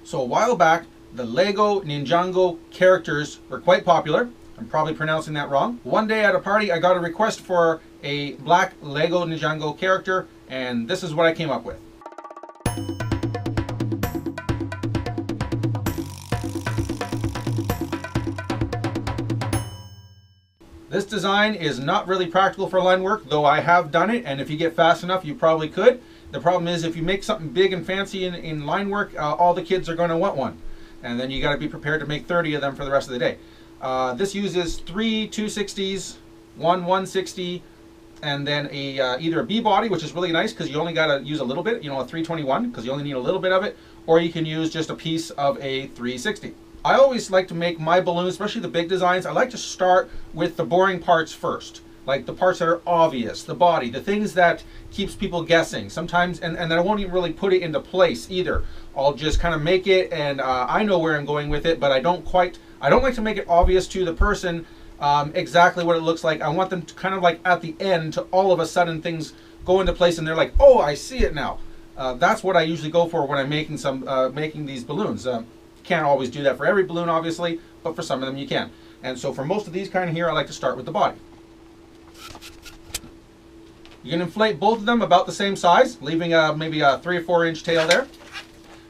So a while back, the Lego Ninjago characters were quite popular. I'm probably pronouncing that wrong. One day at a party, I got a request for a black Lego Ninjago character, and this is what I came up with. This design is not really practical for line work, though I have done it, and if you get fast enough, you probably could. The problem is if you make something big and fancy in line work, all the kids are going to want one. And then you got to be prepared to make 30 of them for the rest of the day. This uses 3 260s, one 160, and then either a B body, which is really nice because you only got to use a little bit, you know, a 321 because you only need a little bit of it, or you can use just a piece of a 360. I always like to make my balloons, especially the big designs, I like to start with the boring parts first. Like the parts that are obvious, the body, the things that keeps people guessing. Sometimes, and then I won't even really put it into place either. I'll just kind of make it, and I know where I'm going with it, but I don't like to make it obvious to the person exactly what it looks like. I want them to kind of like at the end to all of a sudden things go into place and they're like, oh, I see it now. That's what I usually go for when I'm making making these balloons. Can't always do that for every balloon, obviously, but for some of them you can. And so for most of these kind of here, I like to start with the body. You can inflate both of them about the same size, leaving maybe a 3 or 4 inch tail there.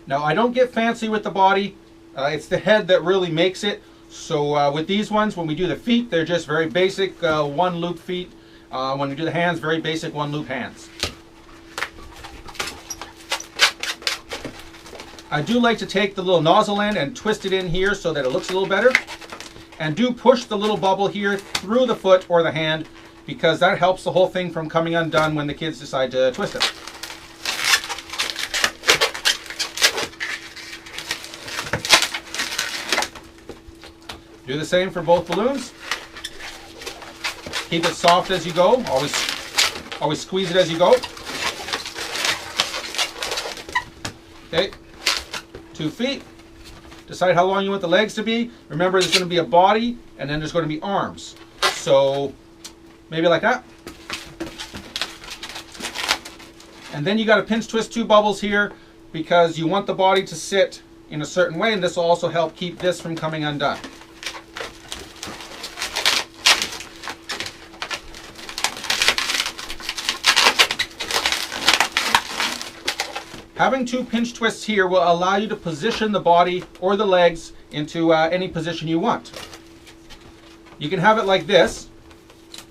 Now I don't get fancy with the body. It's the head that really makes it. So with these ones, when we do the feet, they're just very basic 1 loop feet. When we do the hands, very basic 1 loop hands. I do like to take the little nozzle end and twist it in here so that it looks a little better. And do push the little bubble here through the foot or the hand, because that helps the whole thing from coming undone when the kids decide to twist it. Do the same for both balloons. Keep it soft as you go. Always squeeze it as you go. Okay, 2 feet. Decide how long you want the legs to be. Remember, there's going to be a body and then there's going to be arms. So maybe like that. And then you got to pinch twist 2 bubbles here because you want the body to sit in a certain way, and this will also help keep this from coming undone. Having 2 pinch twists here will allow you to position the body or the legs into any position you want. You can have it like this,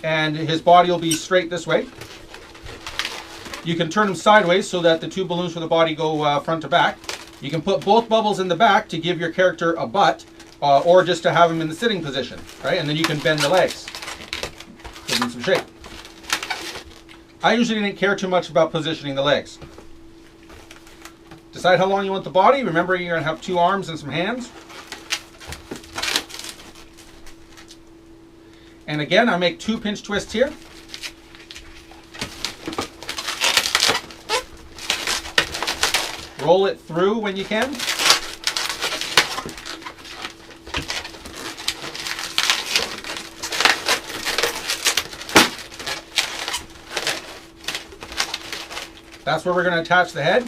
and his body will be straight this way. You can turn him sideways so that the 2 balloons for the body go front to back. You can put both bubbles in the back to give your character a butt, or just to have him in the sitting position, right? And then you can bend the legs, give him some shape. I usually didn't care too much about positioning the legs. Decide how long you want the body. Remember, you're going to have 2 arms and some hands. And again, I make 2 pinch twists here. Roll it through when you can. That's where we're going to attach the head.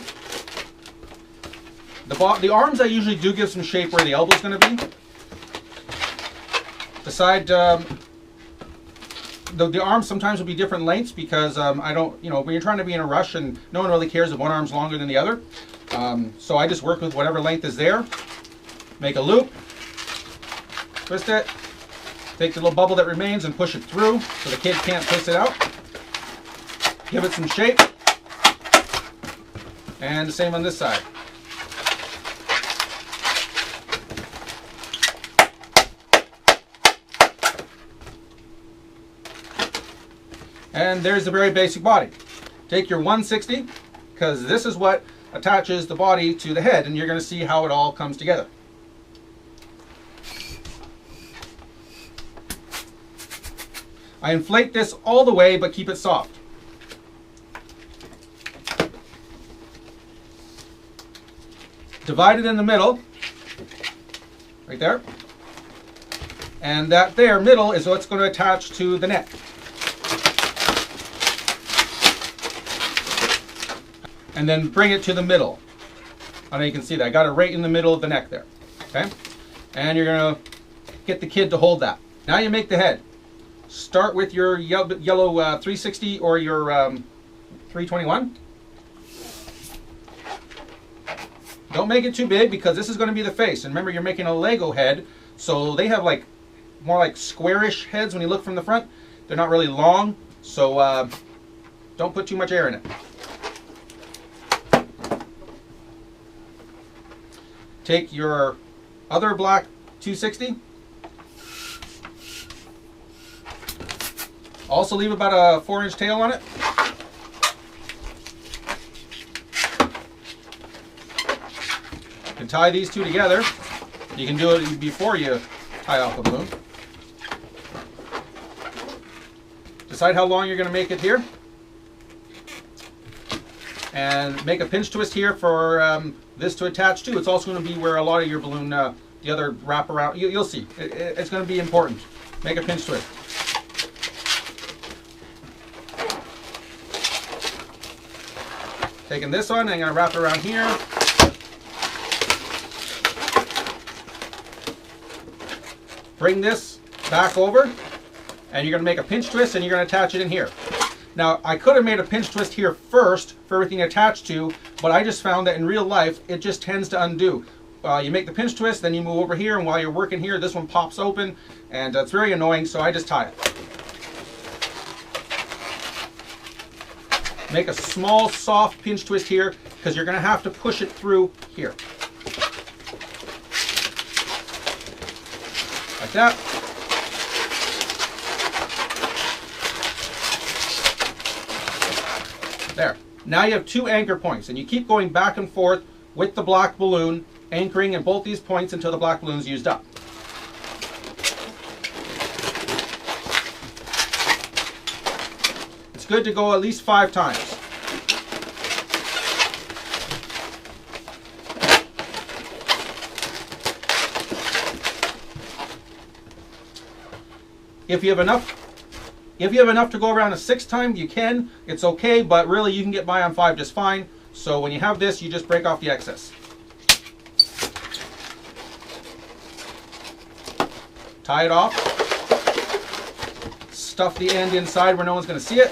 The arms I usually do give some shape where the elbow's going to be. Decide, the arms sometimes will be different lengths because I don't, when you're trying to be in a rush and no one really cares if one arm's longer than the other. So I just work with whatever length is there. Make a loop, twist it, take the little bubble that remains and push it through so the kid can't twist it out. Give it some shape. And the same on this side. And there's the very basic body. Take your 160, because this is what attaches the body to the head, and you're going to see how it all comes together. I inflate this all the way, but keep it soft. Divide it in the middle, right there. And that there, middle, is what's going to attach to the neck. And then bring it to the middle. I know you can see that. I got it right in the middle of the neck there. Okay? And you're going to get the kid to hold that. Now you make the head. Start with your yellow 360 or your 321. Don't make it too big because this is going to be the face. And remember, you're making a Lego head, so they have like more like squarish heads when you look from the front. They're not really long, so don't put too much air in it. Take your other black 260. Also leave about a 4-inch tail on it. You can tie these two together. You can do it before you tie off the balloon. Decide how long you're going to make it here. And make a pinch twist here for this to attach to. It's also going to be where a lot of your balloon, the other wrap around, you'll see. It's going to be important. Make a pinch twist. Taking this one, I'm going to wrap it around here. Bring this back over, and you're going to make a pinch twist, and you're going to attach it in here. Now, I could have made a pinch twist here first for everything attached to, but I just found that in real life, it just tends to undo. You make the pinch twist, then you move over here, and while you're working here, this one pops open, and it's very annoying, so I just tie it. Make a small, soft pinch twist here, because you're going to have to push it through here. Like that. There. Now you have 2 anchor points, and you keep going back and forth with the black balloon, anchoring at both these points until the black balloon's used up. It's good to go at least 5 times. If you have enough to go around a 6th time, you can. It's okay, but really you can get by on 5 just fine. So when you have this, you just break off the excess. Tie it off. Stuff the end inside where no one's going to see it.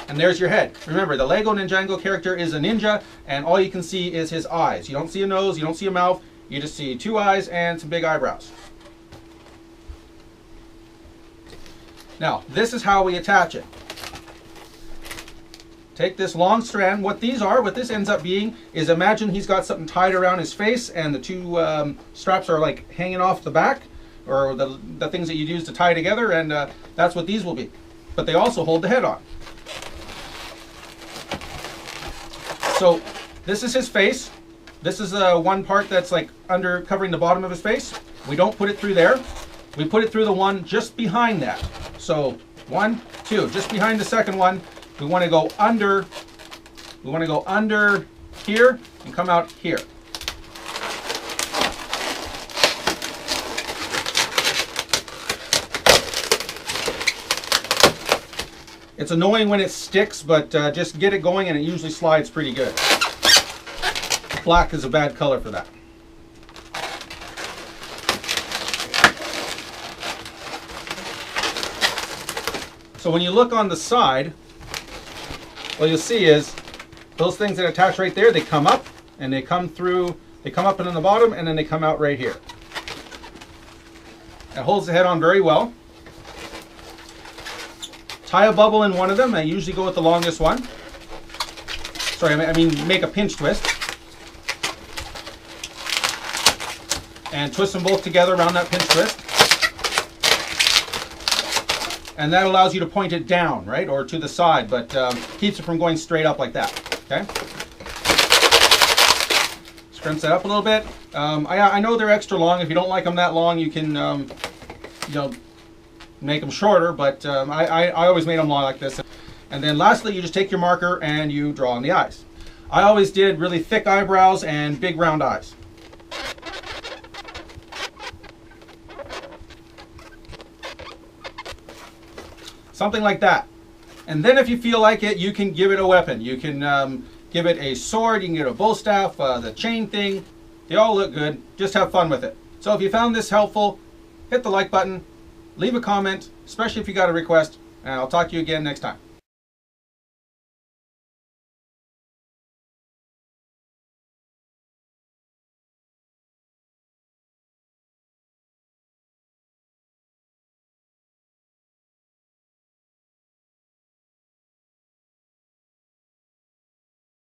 And there's your head. Remember, the Lego Ninjago character is a ninja, and all you can see is his eyes. You don't see a nose, you don't see a mouth, you just see 2 eyes and some big eyebrows. Now, this is how we attach it. Take this long strand. What this ends up being is, imagine he's got something tied around his face and the 2 straps are like hanging off the back, or the things that you use to tie together, and that's what these will be. But they also hold the head on. So this is his face. This is one part that's like under covering the bottom of his face. We don't put it through there. We put it through the one just behind that. So 1, 2, just behind the second one. We want to go under. We want to go under here and come out here. It's annoying when it sticks, but just get it going and it usually slides pretty good. Black is a bad color for that. So when you look on the side, what you'll see is those things that attach right there, they come up and they come through, they come up and on the bottom, and then they come out right here. It holds the head on very well. Tie a bubble in one of them. I usually go with the longest one. Sorry, I mean make a pinch twist. And twist them both together around that pinch twist. And that allows you to point it down, right, or to the side, but keeps it from going straight up like that, okay? Scrimps that up a little bit. I know they're extra long. If you don't like them that long, you can, you know, make them shorter, but I always made them long like this. And then lastly, you just take your marker and you draw on the eyes. I always did really thick eyebrows and big round eyes. Something like that. And then if you feel like it, you can give it a weapon. You can Give it a sword, you can get a bow staff, the chain thing. They all look good. Just have fun with it. So if you found this helpful, hit the like button, leave a comment, especially if you got a request, and I'll talk to you again next time.